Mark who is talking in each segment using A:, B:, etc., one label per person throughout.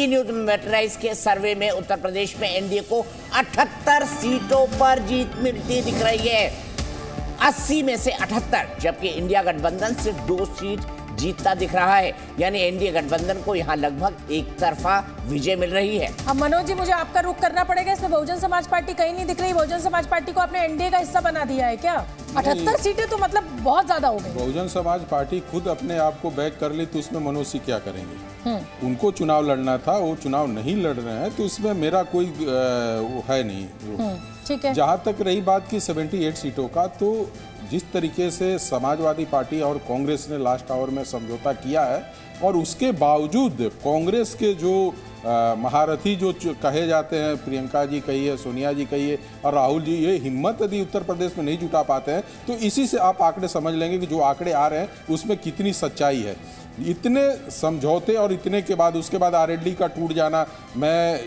A: GT news मेट्राइज के सर्वे में उत्तर प्रदेश में एनडीए को 78 सीटों पर जीत मिलती दिख रही है, 80 में से 78, जबकि इंडिया गठबंधन सिर्फ 2 सीट जीतता दिख रहा है। यानी एनडीए गठबंधन को यहां लगभग एक तरफा विजय मिल रही है।
B: अब मनोज जी, मुझे आपका रुख करना पड़ेगा, इसमें बहुजन समाज पार्टी कहीं नहीं दिख रही। बहुजन समाज पार्टी को आपने एनडीए का हिस्सा बना दिया है क्या? 78 सीटें तो मतलब बहुत ज्यादा हो गई।
C: बहुजन समाज पार्टी खुद अपने आप को बैक कर ली तो उसमें मनोज सिंह क्या करेंगे? उनको चुनाव लड़ना था, वो चुनाव नहीं लड़ रहे हैं, तो इसमें मेरा कोई है नहीं।
B: ठीक है।
C: जहां तक रही बात की 78 सीटों का, तो जिस तरीके से समाजवादी पार्टी और कांग्रेस ने लास्ट आवर में समझौता किया है, और उसके बावजूद कांग्रेस के जो महारथी जो कहे जाते हैं, प्रियंका जी कहिए, सोनिया जी कहिए और राहुल जी, ये हिम्मत यदि उत्तर प्रदेश में नहीं जुटा पाते हैं, तो इसी से आप आंकड़े समझ लेंगे कि जो आंकड़े आ रहे हैं उसमें कितनी सच्चाई है। इतने समझौते और इतने के बाद उसके बाद आरएलडी का टूट जाना, मैं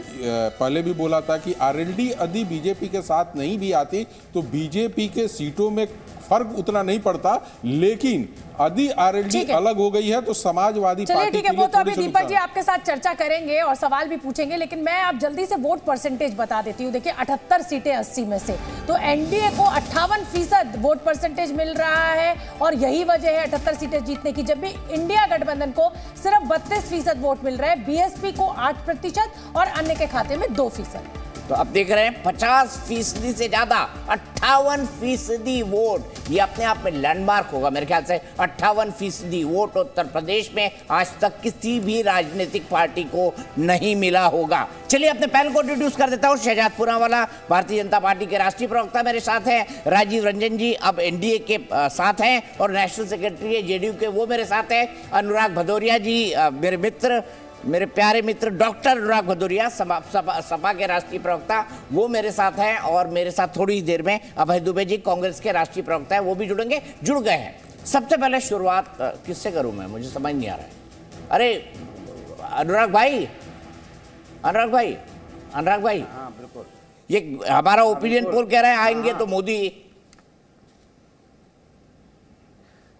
C: पहले भी बोला था कि आरएलडी यदि बीजेपी के साथ नहीं भी आती तो बीजेपी के सीटों में फर्क उतना नहीं पड़ता, लेकिन यदि आरएलडी अलग हो गई है तो समाजवादी पार्टी
B: ठीक है, वो तो अभी दीपक जी आपके साथ चर्चा करेंगे और सवाल भी पूछेंगे, लेकिन मैं आप जल्दी से वोट परसेंटेज बता देती हूँ। देखिए 78 सीटें 80 में से, तो एनडीए को 58% वोट परसेंटेज मिल रहा है, और यही वजह है 78 सीटें जीतने की, जब भी इंडिया गठबंधन को सिर्फ 32% वोट मिल रहा है, बीएसपी को 8% और अन्य के खाते में 2%।
A: तो अब देख रहे हैं 50% से ज्यादा, 58% वोट, ये अपने आप में लैंडमार्क होगा मेरे ख्याल से। 58% वोट उत्तर प्रदेश में आज तक किसी भी राजनीतिक पार्टी को नहीं मिला होगा। चलिए अपने पैनल को इंट्रोड्यूस कर देता हूं। शहजाद पूनावाला भारतीय जनता पार्टी के राष्ट्रीय प्रवक्ता मेरे साथ हैं, राजीव रंजन जी अब एनडीए के साथ हैं और नेशनल सेक्रेटरी जेडीयू के, वो मेरे साथ हैं। अनुराग भदौरिया जी मेरे मित्र, मेरे प्यारे मित्र डॉक्टर अनुराग भदौरिया, सपा के राष्ट्रीय प्रवक्ता, वो मेरे साथ हैं। और मेरे साथ थोड़ी ही देर में अभय दुबे जी कांग्रेस के राष्ट्रीय प्रवक्ता है, वो भी जुड़ गए हैं। सबसे पहले शुरुआत किससे करूं मैं, मुझे समझ नहीं आ रहा है। अरे अनुराग भाई, हाँ बिल्कुल, ये हमारा ओपिनियन पोल कह रहा है आएंगे तो मोदी।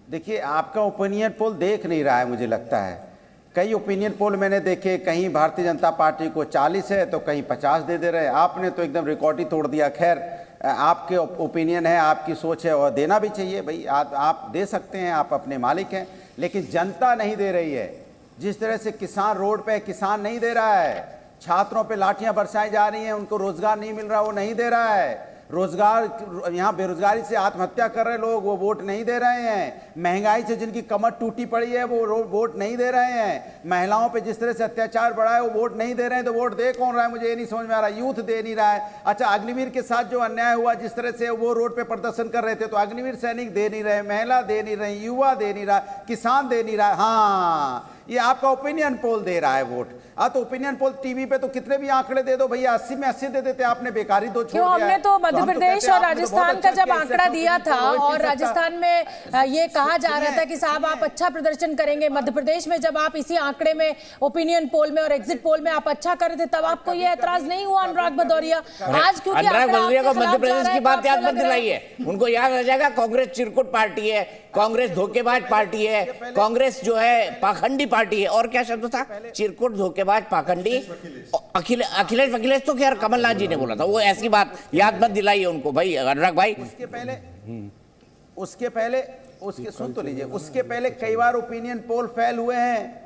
D: देखिए आपका ओपिनियन पोल देख नहीं रहा है, मुझे लगता है। कई ओपिनियन पोल मैंने देखे, कहीं भारतीय जनता पार्टी को 40 है तो कहीं 50 दे रहे हैं। आपने तो एकदम रिकॉर्ड ही तोड़ दिया। खैर आपके ओपिनियन है, आपकी सोच है और देना भी चाहिए भाई, आप दे सकते हैं, आप अपने मालिक हैं, लेकिन जनता नहीं दे रही है। जिस तरह से किसान रोड पे, किसान नहीं दे रहा है, छात्रों पे लाठियां बरसाई जा रही हैं, उनको रोजगार नहीं मिल रहा, वो नहीं दे रहा है। रोजगार, यहाँ बेरोजगारी से आत्महत्या कर रहे लोग, वो वोट नहीं दे रहे हैं। महंगाई से जिनकी कमर टूटी पड़ी है वो वोट नहीं दे रहे हैं। महिलाओं पे जिस तरह से अत्याचार बढ़ा है वो वोट नहीं दे रहे हैं। तो वोट दे कौन रहा है, मुझे ये नहीं समझ में आ रहा। यूथ दे नहीं रहा है। अच्छा, अग्निवीर के साथ जो अन्याय हुआ, जिस तरह से वो रोड पे प्रदर्शन कर रहे थे, तो अग्निवीर सैनिक दे नहीं रहे, महिला दे नहीं रही, युवा दे नहीं रहा, किसान दे नहीं रहा। हाँ, ये आपका ओपिनियन पोल दे रहा है वोट। तो ओपिनियन पोल टीवी पे तो कितने भी आंकड़े दे दो भैया, 80 में 80 दे देते, आपने बेकारी 2 छोड़ दिया।
B: हमने तो मध्य प्रदेश और राजस्थान का जब आंकड़ा दिया था, और राजस्थान में ये कहा जा रहा था कि साहब आप अच्छा प्रदर्शन करेंगे, मध्य प्रदेश में जब आप इसी आंकड़े में ओपिनियन पोल में और एग्जिट पोल में आप अच्छा कर रहे थे, तब आपको ये एतराज नहीं हुआ। अनुराग भदौरिया आज क्योंकि
A: अनुराग भदौरिया को मध्य प्रदेश की बात याद मत दिलाइए, उनको याद रह जाएगा कांग्रेस चिरकुट पार्टी है, कांग्रेस धोखेबाज पार्टी है, कांग्रेस जो है पाखंडी पार्टी है। और क्या शब्द था, चिरकुट, धोखेबाज, पाखंडी। अखिलेश तो खैर कमलनाथ जी ने बोला था, वो ऐसी बात याद मत दिलाइए उनको भाई। अनुराग भाई
D: उसके सुन तो लीजिए, उसके पहले कई बार ओपिनियन पोल फेल हुए हैं।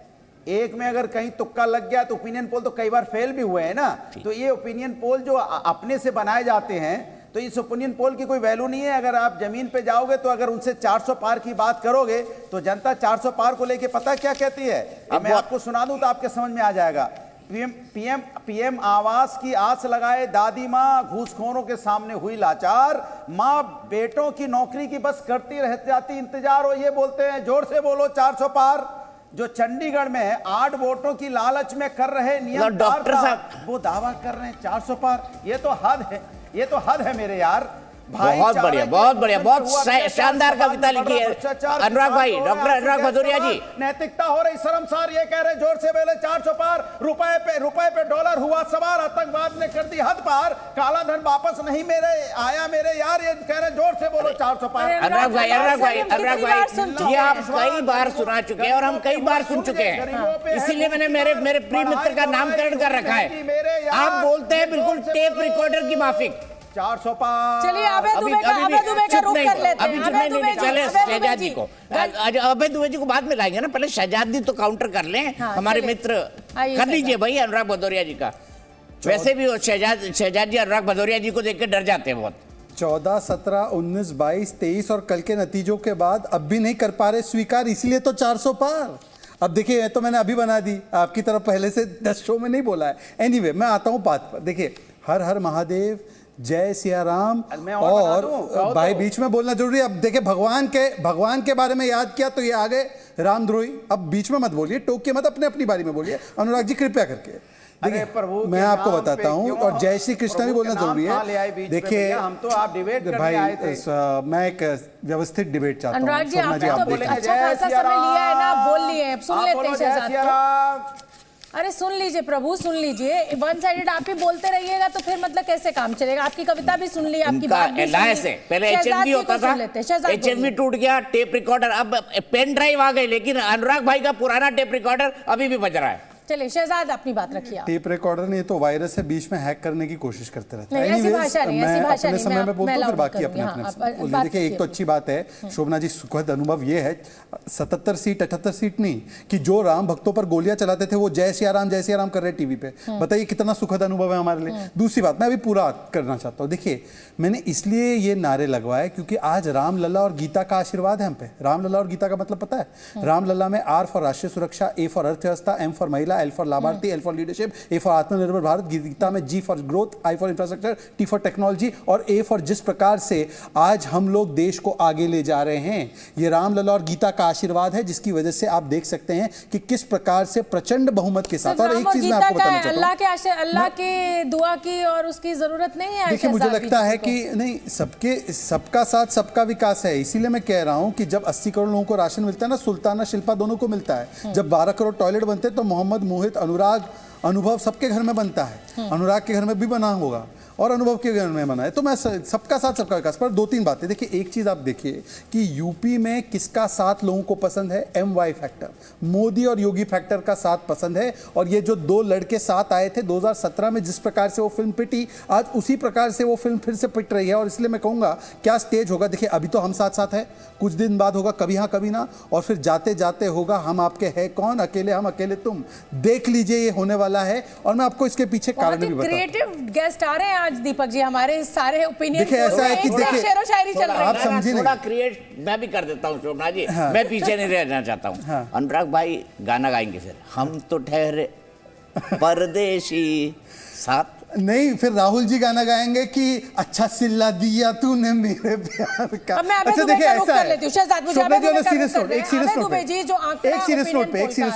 D: एक में अगर कहीं तुक्का लग गया तो ओपिनियन पोल तो कई बार फेल भी हुए हैं ना। तो ये ओपिनियन पोल जो अपने से बनाए जाते हैं, तो इस ओपिनियन पोल की कोई वैल्यू नहीं है। अगर आप जमीन पे जाओगे तो अगर उनसे 400 पार की बात करोगे तो जनता 400 पार को लेके पता क्या कहती है, मैं आपको सुना दूं तो आपके समझ में आ जाएगा। पीएम आवास की आस लगाए दादी माँ, घूसखोरों के सामने हुई लाचार, माँ बेटों की नौकरी की बस करती रह जाती इंतजार। और ये बोलते हैं, जोर से बोलो 400 पार। जो चंडीगढ़ में 8 वोटों की लालच में कर रहे नियम डॉक्टर साहब, वो दावा कर रहे हैं 400 पार। ये तो हद है, ये तो हद है मेरे यार।
A: बहुत बढ़िया, बहुत बढ़िया, बहुत शानदार कविता लिखी है अनुराग भाई, डॉक्टर अनुराग भदौरिया जी।
D: नैतिकता हो रही शर्मसार, ये कह रहे जोर से बोले 400 पार, रुपए पे डॉलर हुआ सवार, आतंकवाद ने कर दी हद पार, काला धन वापस नहीं मेरे आया मेरे यार, ये कह रहे जोर से बोलो 400 पार।
A: अनुराग भाई, ये आप कई बार सुना चुके हैं और हम कई बार सुन चुके हैं, इसीलिए मैंने मेरे प्रिय मित्र का नामकरण कर रखा है। आप बोलते हैं बिल्कुल टेप रिकॉर्डर की माफिक।
D: 400 पार।
B: चलिए अभय दुबे का रुख कर लेते हैं।
A: चले शहजाद जी को, अभय दुबे जी को बाद में लाएंगे ना, पहले शहजाद जी तो काउंटर कर लें। हमारे मित्र कर लीजिए भाई अनुराग भदौरिया जी का। वैसे भी शहजाद जी अनुराग भदौरिया जी को देख के डर जाते हैं बहुत।
E: 14, 17, 19, 22, 23 और कल के नतीजों के बाद अब भी नहीं कर पा रहे स्वीकार, इसलिए तो 400 पार। अब देखिए, तो मैंने अभी बना दी, आपकी तरफ पहले से 10 शो में नहीं बोला है। एनीवे, मैं आता हूँ बात पर। देखिए, हर हर महादेव, जय सिया राम, और भाई बीच में बोलना जरूरी है। अब देखिए, भगवान के बारे में याद किया तो ये आ गए रामद्रोही। अब बीच में मत बोलिए, टोकिए मत, अपनी बारी में बोलिए। अनुराग जी कृपया करके देखिए, मैं आपको बताता हूँ, और जय श्री कृष्णा भी बोलना जरूरी है। देखिए,
D: हम तो आप डिबेट करने आए थे।
E: मैं एक व्यवस्थित डिबेट चाहता हूँ।
B: अनुराग जी, आपने तो अच्छा खासा समय लिया है ना, बोल लिए हैं, सुन लेते हैं शहजाद। अरे सुन लीजिए प्रभु, सुन लीजिए। वन साइडेड आप ही बोलते रहिएगा तो फिर मतलब कैसे काम चलेगा? आपकी कविता भी सुन ली, आपकी बात भी सुन ली।
A: पहले HMV होता था, HMV टूट गया, टेप रिकॉर्डर, अब पेन ड्राइव आ गई, लेकिन अनुराग भाई का पुराना टेप रिकॉर्डर अभी भी बज रहा है।
B: चलिए शहजाद, अपनी बात रखिए।
E: टेप रिकॉर्डर नहीं तो वायरस है, बीच में हैक करने की कोशिश करते रहते हैं।
B: ऐसी भाषा नहीं,
E: मैं
B: भाषा
E: अपने
B: नहीं,
E: समय में बोलता हूँ, फिर बाकी
B: हाँ,
E: अपने। देखिए, एक तो अच्छी बात है शोभना जी, सुखद अनुभव ये है 77 सीट 78 सीट नहीं, कि जो राम भक्तों पर गोलियां चलाते थे वो जय सिया राम कर रहे टीवी पे। बताइए कितना सुखद अनुभव है हमारे लिए। दूसरी बात मैं अभी पूरा करना चाहता हूँ। देखिए, मैंने इसलिए ये नारे लगवाए क्योंकि आज रामलला और गीता का आशीर्वाद है हम पे। रामलला और गीता का मतलब पता है? रामलला में R फॉर राष्ट्रीय सुरक्षा, A फॉर अर्थव्यवस्था, M फॉर महिला, L फॉर लाभार्थी, L for leadership, A for आत्मनिर्भर भारत, गीता में G for growth, I for infrastructure, T for technology, और A फॉर जिस प्रकार से आज हम लोग देश को आगे ले जा रहे हैं, ये रामलला और गीता का आशीर्वाद है, जिसकी वजह से आप देख सकते हैं कि किस प्रकार से प्रचंड बहुमत के साथ। और एक चीज मैं आपको बताना चाहता हूं,
B: अल्लाह की दुआ की और उसकी जरूरत नहीं है।
E: देखिए, मुझे लगता है कि नहीं, सबका साथ सबका विकास है। इसीलिए मैं कह रहा हूं कि जब 80 करोड़ लोगों को राशन मिलता है ना, सुल्ताना शिल्पा दोनों को मिलता है। जब 12 करोड़ टॉयलेट बनते हैं तो मोहम्मद, मोहित, अनुराग, अनुभव सबके घर में बनता है। अनुराग के घर में भी बना होगा और अनुभव के घर में बना है। तो मैं सबका साथ सबका विकास पर 2-3 बातें। देखिए, एक चीज आप देखिए कि यूपी में किसका साथ लोगों को पसंद है? MY फैक्टर, मोदी और योगी फैक्टर का साथ पसंद है। और ये जो 2 लड़के साथ आए थे 2017 में, जिस प्रकार से वो फिल्म पिटी, आज उसी प्रकार से वो फिल्म फिर से पिट रही है। और इसलिए मैं कहूंगा क्या स्टेज होगा। देखिए, अभी तो हम साथ साथ है, कुछ दिन बाद होगा कभी हाँ कभी ना, और फिर जाते जाते होगा हम आपके है कौन, अकेले हम अकेले तुम। देख लीजिए, ये होने वाला है। और मैं आपको इसके पीछे कारण भी बताता हूं।
B: क्रिएटिव गेस्ट आ रहे हैं आज दीपक जी, हमारे सारे ओपिनियन।
E: देखिए, ऐसा है कि देखिए,
B: शेरो शायरी चल रही है,
E: आप समझिए
A: थोड़ा क्रिएट मैं भी कर देता हूँ शोभना जी।
E: हाँ।
A: मैं पीछे नहीं रहना चाहता हूँ।
E: हाँ।
A: अनुराग भाई गाना गाएंगे फिर, हम तो ठहरे परदेशी साथ।
E: नहीं, फिर राहुल जी गाना गाएंगे कि अच्छा सिल्ला दिया तूने मेरे प्यार का। अच्छा देखिए, ऐसा है एक सीरियस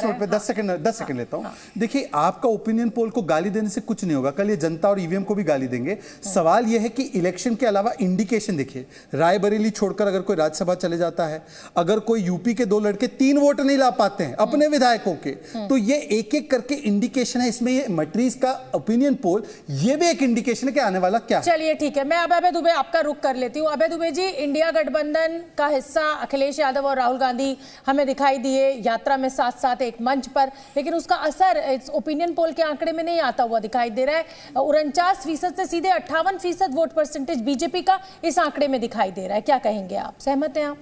E: नोट पे 10 सेकंड लेता हूँ। देखिए, आपका ओपिनियन पोल को गाली देने से कुछ नहीं होगा। कल ये जनता और ईवीएम को भी गाली देंगे। सवाल ये है कि इलेक्शन के अलावा इंडिकेशन देखिए, रायबरेली छोड़कर अगर कोई राज्यसभा चले जाता है, अगर कोई यूपी के 2 लड़के 3 वोट नहीं ला पाते हैं अपने विधायकों के, तो ये एक एक करके इंडिकेशन है। इसमें ये मट्रीज का ओपिनियन पोल, ये भी एक इंडिकेशन है कि आने वाला क्या है।
B: चलिए ठीक है, मैं अब अभय दुबे आपका रुख कर लेती हूँ। अभय दुबे जी, इंडिया गठबंधन का हिस्सा अखिलेश यादव और राहुल गांधी हमें दिखाई दिए यात्रा में साथ साथ एक मंच पर, लेकिन उसका असर इस ओपिनियन पोल के आंकड़े में नहीं आता हुआ दिखाई दे रहा है। 49% से सीधे 58% वोट परसेंटेज बीजेपी का इस आंकड़े में दिखाई दे रहा है। क्या कहेंगे आप, सहमत हैं आप?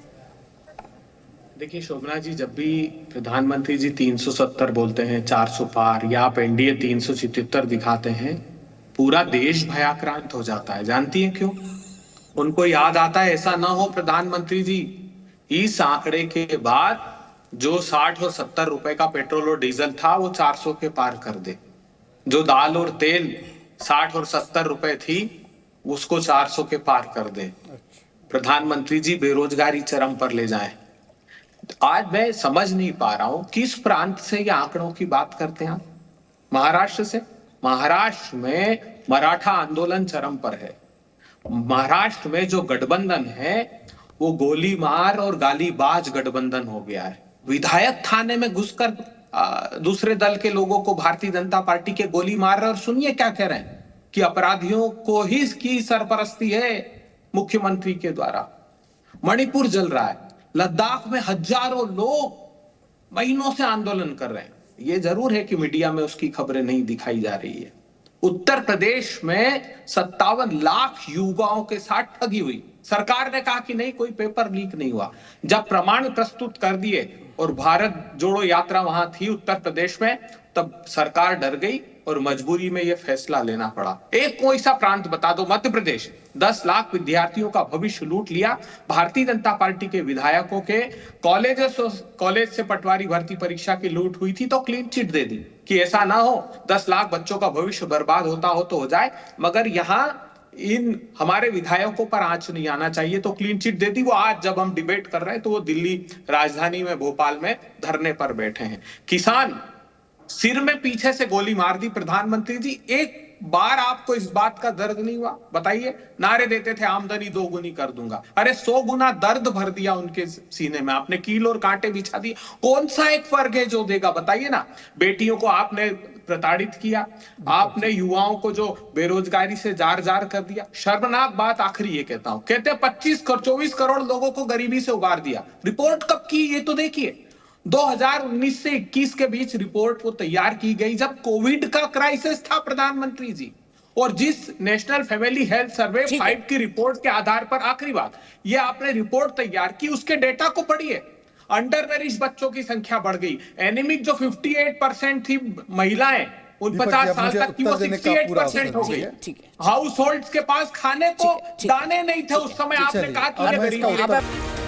F: देखिए शोभना जी, जब भी प्रधानमंत्री जी 370 बोलते हैं, 400 पार, या आप एनडीए 377 दिखाते हैं, पूरा देश भयाक्रांत हो जाता है। जानती हैं क्यों? उनको याद आता है ऐसा ना हो प्रधानमंत्री जी इस आंकड़े के बाद जो 60 और 70 रुपए का पेट्रोल और डीजल था वो 400 के पार कर दे, जो दाल और तेल 60 और 70 रुपए थी उसको 400 के पार कर दे। प्रधानमंत्री जी बेरोजगारी चरम पर ले जाए। आज मैं समझ नहीं पा रहा हूं किस प्रांत से ये आंकड़ों की बात करते हैं। महाराष्ट्र से? महाराष्ट्र में मराठा आंदोलन चरम पर है, महाराष्ट्र में जो गठबंधन है वो गोली मार और गालीबाज गठबंधन हो गया है। विधायक थाने में घुसकर दूसरे दल के लोगों को भारतीय जनता पार्टी के गोली मार रहे, और सुनिए क्या कह रहे हैं कि अपराधियों को ही इसकी सरपरस्ती है मुख्यमंत्री के द्वारा। मणिपुर जल रहा है, लद्दाख में हजारों लोग महीनों से आंदोलन कर रहे हैं। ये जरूर है कि मीडिया में उसकी खबरें नहीं दिखाई जा रही है। उत्तर प्रदेश में 57 लाख युवाओं के साथ ठगी हुई। सरकार ने कहा कि नहीं, कोई पेपर लीक नहीं हुआ। जब प्रमाण प्रस्तुत कर दिए और भारत जोड़ो यात्रा वहां थी उत्तर प्रदेश में, तब सरकार डर गई और मजबूरी में यह फैसला लेना पड़ा। एक कोई सा प्रांत बता दो, मध्य प्रदेश 10 लाख विद्यार्थियों का भविष्य लूट लिया। भारतीय जनता पार्टी के विधायकों के कॉलेज से पटवारी भर्ती परीक्षा की लूट हुई थी तो क्लीन चिट दे दी कि ऐसा ना हो, 10 लाख बच्चों का भविष्य बर्बाद होता हो तो हो जाए, मगर यहां इन हमारे विधायकों पर आंच नहीं आना चाहिए तो क्लीन चिट दे दी। वो आज जब हम डिबेट कर रहे हैं तो वो दिल्ली राजधानी में भोपाल में धरने पर बैठे हैं। किसान सिर में पीछे से गोली मार दी प्रधानमंत्री जी, एक बार आपको इस बात का दर्द नहीं हुआ? बताइए, नारे देते थे आमदनी 2 गुनी कर दूंगा, अरे 100 गुना दर्द भर दिया उनके सीने में आपने, कील और कांटे बिछा दिए। कौन सा एक फर्क है जो देगा, बताइए ना। बेटियों को आपने प्रताड़ित किया, आपने युवाओं को जो बेरोजगारी से जार जार कर दिया। शर्मनाक बात आखिरी ये कहता हूं, कहते 24 करोड़ लोगों को गरीबी से उबार दिया। रिपोर्ट कब की ये तो देखिए, 2019 से 21 के बीच रिपोर्ट वो तैयार की गई जब कोविड का क्राइसिस था प्रधानमंत्री जी, और जिस नेशनल फैमिली हेल्थ सर्वे 5 की रिपोर्ट के आधार पर, आखिरी बात, ये आपने रिपोर्ट तैयार की, उसके डेटा को पढ़िए। अंडर नरिश बच्चों की संख्या बढ़ गई, एनीमिक जो 58% थी महिलाएं 49 साल तक की, वो 68% हो गई। हाउस होल्ड्स के पास खाने को दाने नहीं थे उस समय, आपने कहा कि